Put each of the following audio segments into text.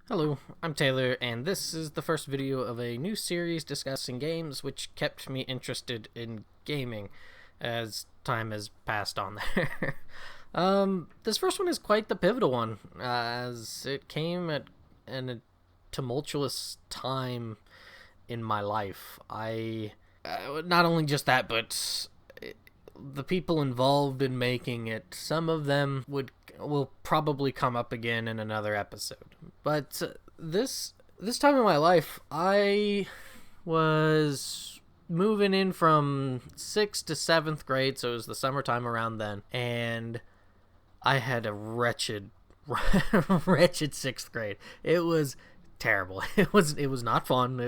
Hello, I'm Taylor, and this is the first video of a new series discussing games which kept me interested in gaming as time has passed on there. This first one is quite the pivotal one, as it came at a tumultuous time in my life. Not only just that, but the people involved in making it, some of them will probably come up again in another episode. But this time in my life, I was moving in from 6th to 7th grade, so it was the summertime around then, and I had a wretched wretched 6th grade. It was terrible. It was not fun.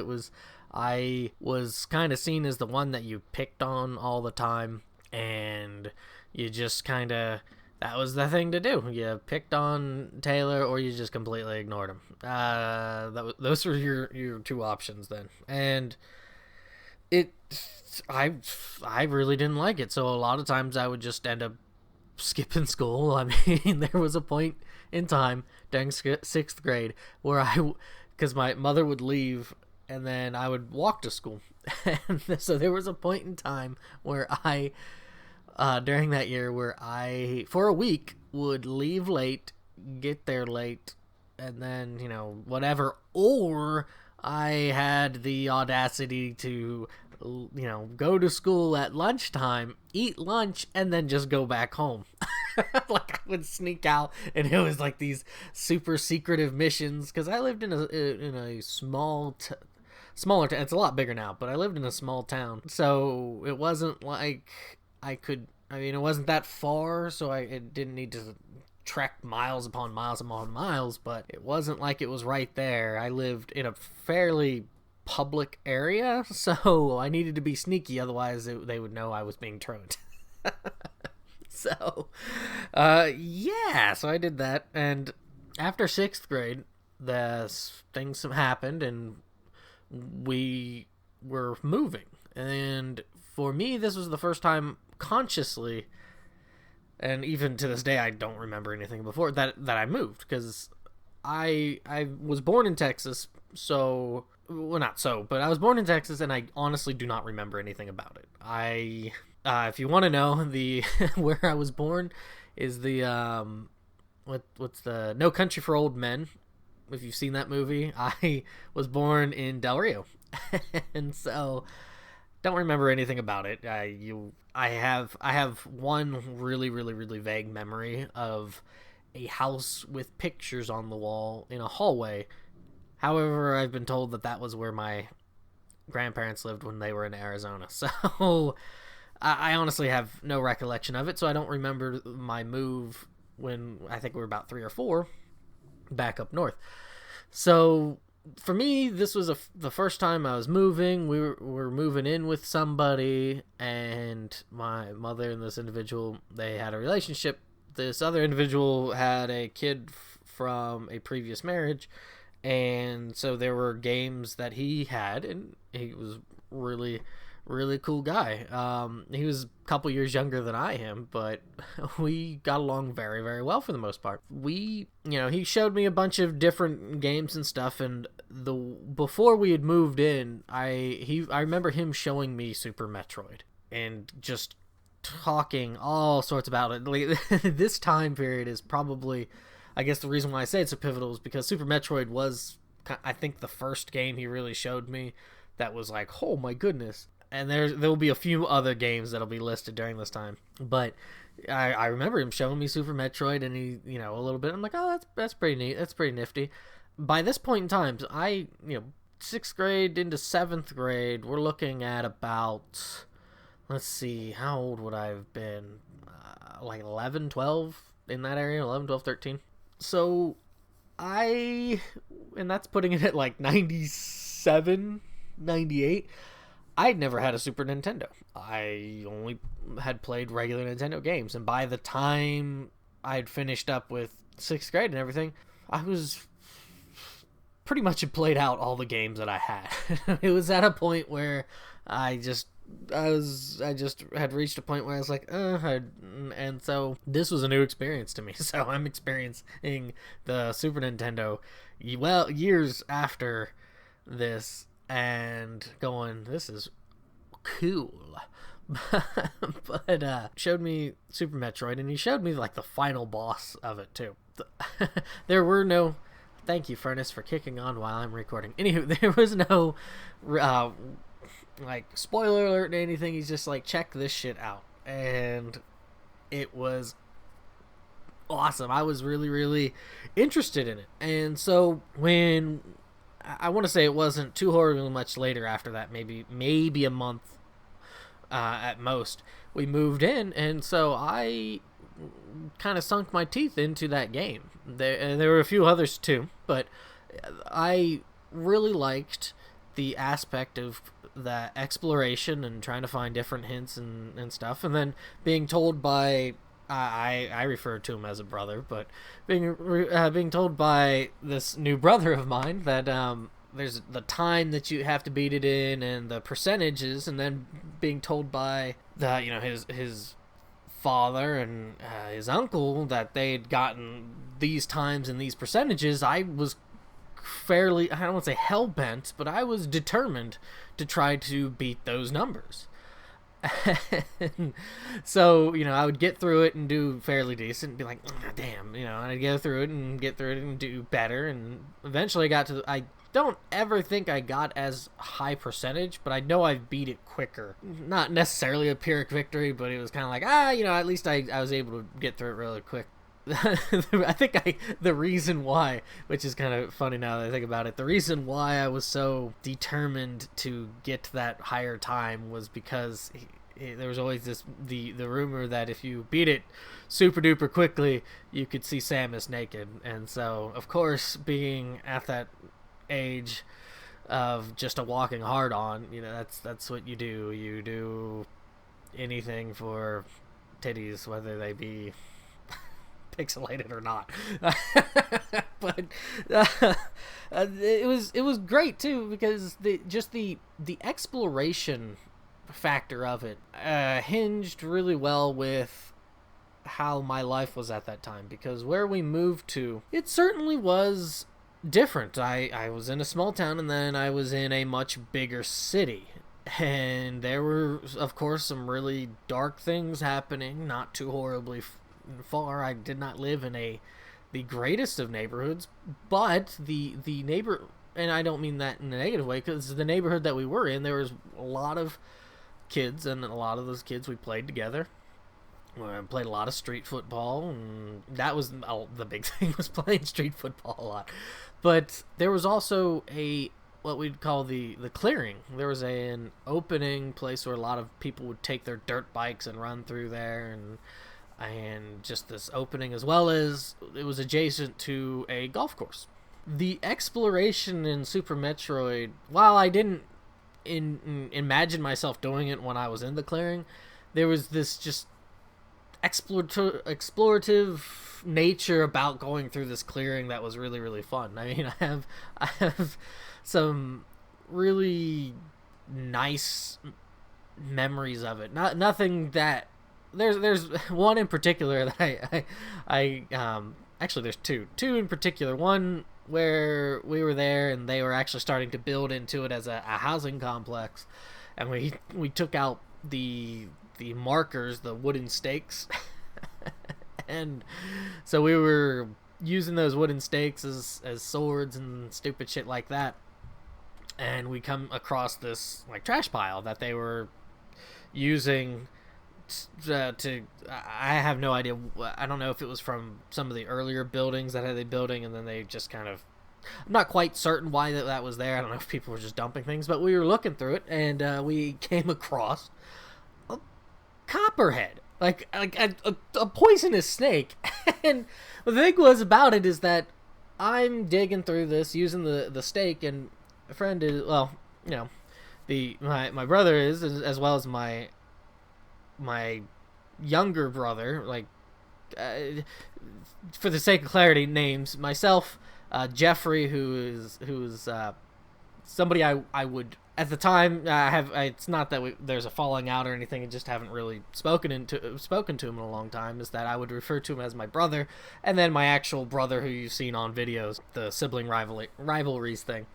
I was kind of seen as the one that you picked on all the time, and you just kind of, that was the thing to do. You picked on Taylor, or you just completely ignored him. Those were your two options then, and it I really didn't like it. So a lot of times I would just end up skipping school. I mean, there was a point in time during 6th grade where because my mother would leave, and then I would walk to school. And so there was a point in time where during that year, where I, for a week, would leave late, get there late, and then, whatever. Or I had the audacity to, go to school at lunchtime, eat lunch, and then just go back home. Like, I would sneak out, and it was like these super secretive missions, because I lived in a smaller town. It's a lot bigger now, but I lived in a small town, so it wasn't like it wasn't that far, so it didn't need to trek miles upon miles upon miles, but it wasn't like it was right there. I lived in a fairly public area, so I needed to be sneaky, otherwise they would know I was being truant. So, so I did that, and after 6th grade, things happened, and we were moving, and for me, this was the first time consciously, and even to this day I don't remember anything before that I moved, because I was born in Texas, so, well, not so, but I was born in Texas, and I honestly do not remember anything about it. If you want to know, the where I was born is the what's the No Country for Old Men. If you've seen that movie, I was born in Del Rio. And so don't remember anything about it. I have one really, really, really vague memory of a house with pictures on the wall in a hallway. However, I've been told that was where my grandparents lived when they were in Arizona. So I honestly have no recollection of it, so I don't remember my move when I think we were about 3 or 4 back up north. So for me, this was the first time I was moving. We were moving in with somebody, and my mother and this individual, they had a relationship. This other individual had a kid from a previous marriage, and so there were games that he had, and he was really, really cool guy. He was a couple years younger than I am, but we got along very, very well for the most part. He showed me a bunch of different games and stuff, and before we had moved in, I remember him showing me Super Metroid and just talking all sorts about it. Like, this time period is probably, I guess the reason why I say it's so pivotal is because Super Metroid was, I think, the first game he really showed me that was like, oh my goodness. And there will be a few other games that'll be listed during this time, but I remember him showing me Super Metroid, and he, a little bit. I'm like, oh, that's pretty neat. That's pretty nifty. By this point in time, 6th grade into 7th grade, we're looking at about, let's see, how old would I have been? Like 11, 12, in that area, 11, 12, 13. So and that's putting it at like 97, 98. I'd never had a Super Nintendo. I only had played regular Nintendo games, and by the time I'd finished up with 6th grade and everything, I was pretty much had played out all the games that I had. It was at a point where I just I just had reached a point where I was like, and so this was a new experience to me. So I'm experiencing the Super Nintendo, well, years after this, and going, this is cool. But showed me Super Metroid, and he showed me like the final boss of it too. There were no, thank you Furnace for kicking on while I'm recording. Anywho, there was no like spoiler alert or anything. He's just like, check this shit out, and it was awesome. I was really, really interested in it. And so when, I want to say it wasn't too horribly much later after that, maybe a month at most, we moved in, and so I kind of sunk my teeth into that game. There were a few others too, but I really liked the aspect of the exploration and trying to find different hints and stuff, and then being told by I refer to him as a brother, but being told by this new brother of mine that there's the time that you have to beat it in and the percentages, and then being told by his father and his uncle that they'd gotten these times and these percentages, I was fairly, I don't want to say hell-bent, but I was determined to try to beat those numbers. So, I would get through it and do fairly decent and be like, damn, I'd go through it and do better, and eventually I got to I don't ever think I got as high percentage, but I know I beat it quicker. Not necessarily a Pyrrhic victory, but it was kind of like, at least I was able to get through it really quick. I think the reason why, which is kind of funny now that I think about it, the reason why I was so determined to get to that higher time was because there was always the rumor that if you beat it super duper quickly, you could see Samus naked. And so, of course, being at that age of just a walking hard on, that's what you do. You do anything for titties, whether they be pixelated or not. But it was great too, because the exploration factor of it hinged really well with how my life was at that time, because where we moved to, it certainly was different. I was in a small town, and then I was in a much bigger city, and there were, of course, some really dark things happening, not too horribly far. I did not live in the greatest of neighborhoods, but the neighbor, and I don't mean that in a negative way, because the neighborhood that we were in, there was a lot of kids, and a lot of those kids we played together. I played a lot of street football, and that was the big thing, was playing street football a lot. But there was also what we'd call the clearing. There was an opening place where a lot of people would take their dirt bikes and run through there, and just this opening, as well as it was adjacent to a golf course. The exploration in Super Metroid, while I didn't imagine myself doing it when I was in the clearing, there was this just explorative nature about going through this clearing that was really, really fun. I mean, I have some really nice memories of it. Nothing that there's one in particular that I actually there's two in particular. One where we were there and they were actually starting to build into it as a housing complex, and we took out the markers, the wooden stakes, and so we were using those wooden stakes as swords and stupid shit like that, and we come across this like trash pile that they were using to I have no idea. I don't know if it was from some of the earlier buildings that had they building, and then they just kind of, I'm not quite certain why that was there. I don't know if people were just dumping things, but we were looking through it, and we came across a copperhead, like a poisonous snake. And the thing was about it is that I'm digging through this using the stake, and a friend is, well, my brother is, as well as my younger brother, like, for the sake of clarity, names myself, Jeffrey, who is somebody I would at the time, it's not that there's a falling out or anything. I just haven't really spoken to him in a long time. Is that I would refer to him as my brother, and then my actual brother, who you've seen on videos, the sibling rivalries thing.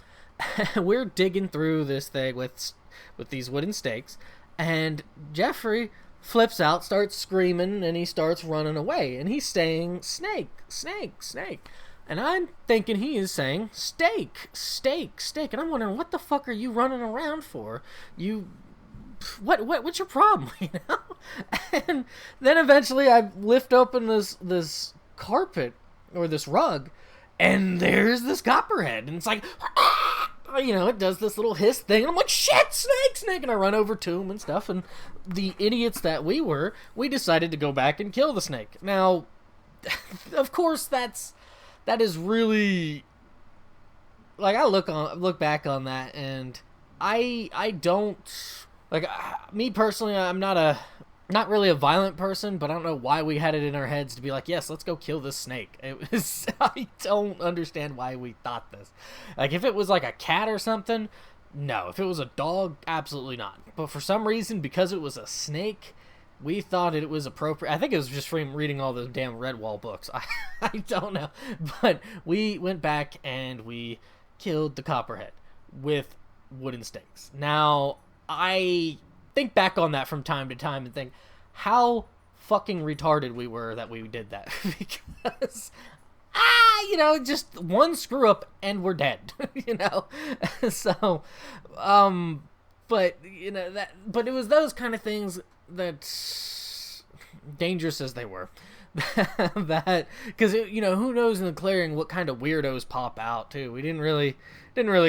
We're digging through this thing with these wooden stakes, and Jeffrey flips out, starts screaming, and he starts running away, and he's saying snake, snake, snake. And I'm thinking he is saying steak, steak, steak. And I'm wondering, what the fuck are you running around for? What's your problem, you know? And then eventually I lift open this carpet, or this rug, and there's this copperhead. And it's like, you know, it does this little hiss thing. And I'm like, shit, snake, snake. And I run over to him and stuff. And the idiots that we decided to go back and kill the snake. Now, of course, that is really, like, I look back on that, and I don't, like, me personally, I'm not really a violent person, but I don't know why we had it in our heads to be like, yes, let's go kill this snake. I don't understand why we thought this. Like, if it was like a cat or something, no. If it was a dog, absolutely not. But for some reason, because it was a snake, we thought it was appropriate. I think it was just from reading all the damn Redwall books. I don't know. But we went back and we killed the copperhead with wooden stakes. Now, I think back on that from time to time and think how fucking retarded we were that we did that. Because, you know, just one screw up and we're dead, you know? So, but, you know, but it was those kind of things that, dangerous as they were, that, because, you know, who knows in the clearing what kind of weirdos pop out too. We didn't really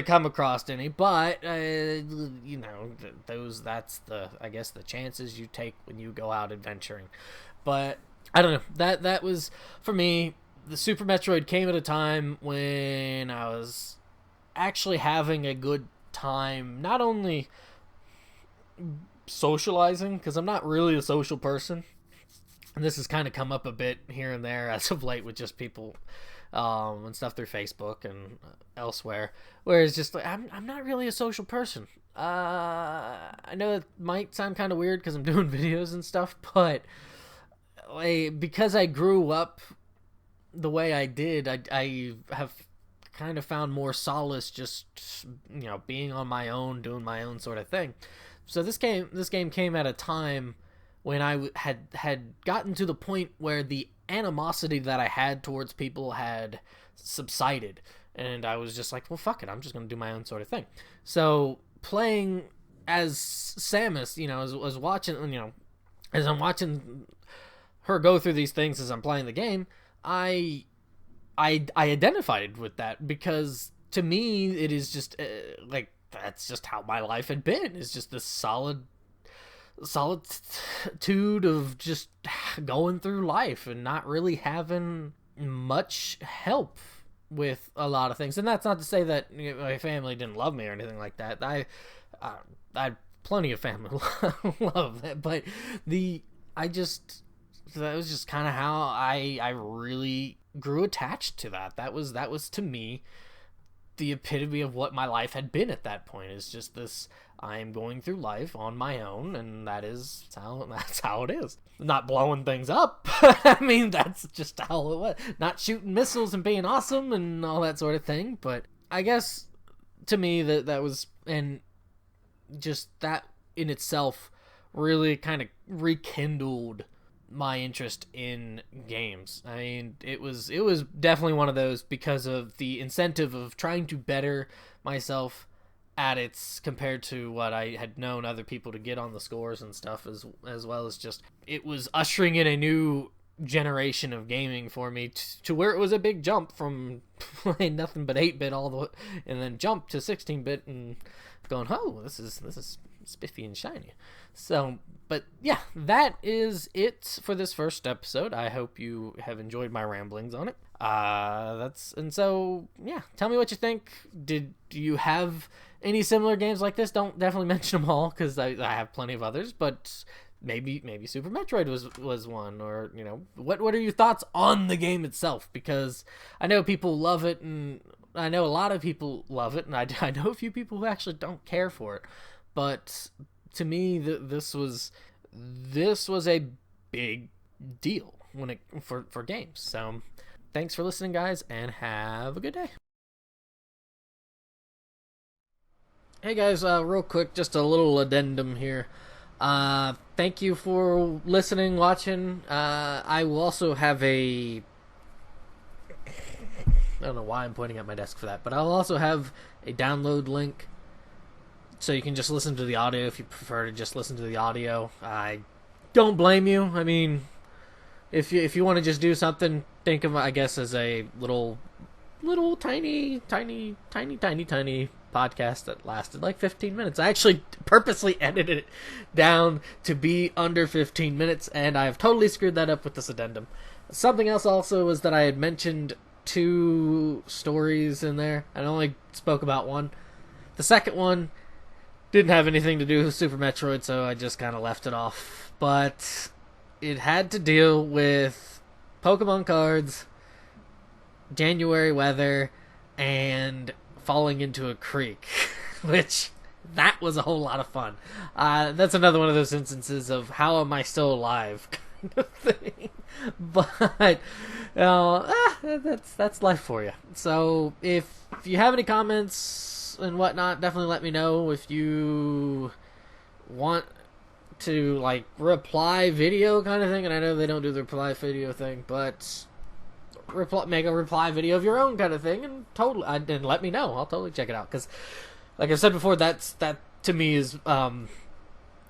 come across any, but you know, that's the, I guess, the chances you take when you go out adventuring. But I don't know, that was, for me, the Super Metroid came at a time when I was actually having a good time, not only socializing, because I'm not really a social person, and this has kind of come up a bit here and there as of late with just people and stuff through Facebook and elsewhere, where it's just like, I'm not really a social person. I know it might sound kind of weird because I'm doing videos and stuff, but because I grew up the way I did, I have kind of found more solace just, you know, being on my own, doing my own sort of thing. So this game came at a time when I had gotten to the point where the animosity that I had towards people had subsided, and I was just like, well, fuck it, I'm just gonna do my own sort of thing. So playing as Samus, you know, as watching, you know, as I'm watching her go through these things as I'm playing the game, I identified with that, because to me it is just like, that's just how my life had been. It's just this solitude of just going through life and not really having much help with a lot of things. And that's not to say that, you know, my family didn't love me or anything like that. I had plenty of family love that, but that was just kind of how I really grew attached to that. That was to me the epitome of what my life had been at that point. Is just this, I am going through life on my own, and that's how it is. Not blowing things up. I mean, that's just how it was. Not shooting missiles and being awesome and all that sort of thing. But I guess to me that was, and just that in itself really kind of rekindled my interest in games. I mean, it was definitely one of those, because of the incentive of trying to better myself at its, compared to what I had known other people to get on the scores and stuff, as well as just, it was ushering in a new generation of gaming for me, to where it was a big jump from playing nothing but 8-bit all the way, and then jump to 16-bit and going, oh, this is spiffy and shiny. So, but yeah, that is it for this first episode. I hope you have enjoyed my ramblings on it. And so, yeah, tell me what you think. Do you have any similar games like this? Don't definitely mention them all, because I have plenty of others, but maybe Super Metroid was one, or, you know, what are your thoughts on the game itself? Because I know people love it and I know a lot of people love it, and I know a few people who actually don't care for it. But to me, this was a big deal when it for games. So thanks for listening, guys, and have a good day. Hey guys, real quick, just a little addendum here. Thank you for listening, watching. I will also have a. I don't know why I'm pointing at my desk for that, but I'll also have a download link so you can just listen to the audio if you prefer to just listen to the audio. I don't blame you. I mean, if you want to just do something, think of, I guess, as a little tiny podcast that lasted like 15 minutes. I actually purposely edited it down to be under 15 minutes, and I've totally screwed that up with this addendum. Something else also was that I had mentioned 2 stories in there. I only spoke about one. The second one didn't have anything to do with Super Metroid, so I just kind of left it off. But it had to deal with Pokemon cards, January weather, and falling into a creek, which that was a whole lot of fun. That's another one of those instances of how am I still alive kind of thing. But that's life for you. So if you have any comments and whatnot, definitely let me know. If you want to like reply video kind of thing, and I know they don't do the reply video thing, but make a reply video of your own kind of thing, and let me know. I'll totally check it out, because like I've said before, that to me is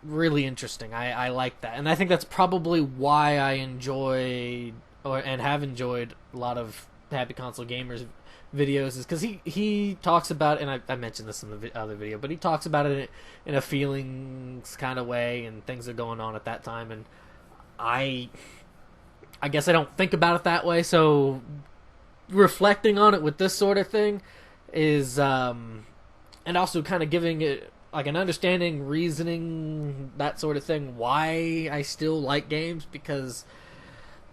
really interesting. I like that, and I think that's probably why I enjoy and have enjoyed a lot of Happy Console Gamers videos, is because he talks about, and I mentioned this in the other video, but he talks about it in a feelings kind of way, and things are going on at that time, and I guess I don't think about it that way, so reflecting on it with this sort of thing is, and also kind of giving it like an understanding, reasoning, that sort of thing, why I still like games, because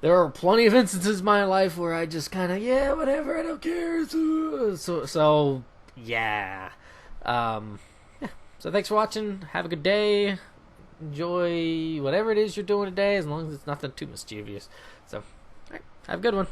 there are plenty of instances in my life where I just kind of, yeah, whatever, I don't care. So yeah. Yeah. So thanks for watching. Have a good day. Enjoy whatever it is you're doing today, as long as it's nothing too mischievous. So, all right, have a good one.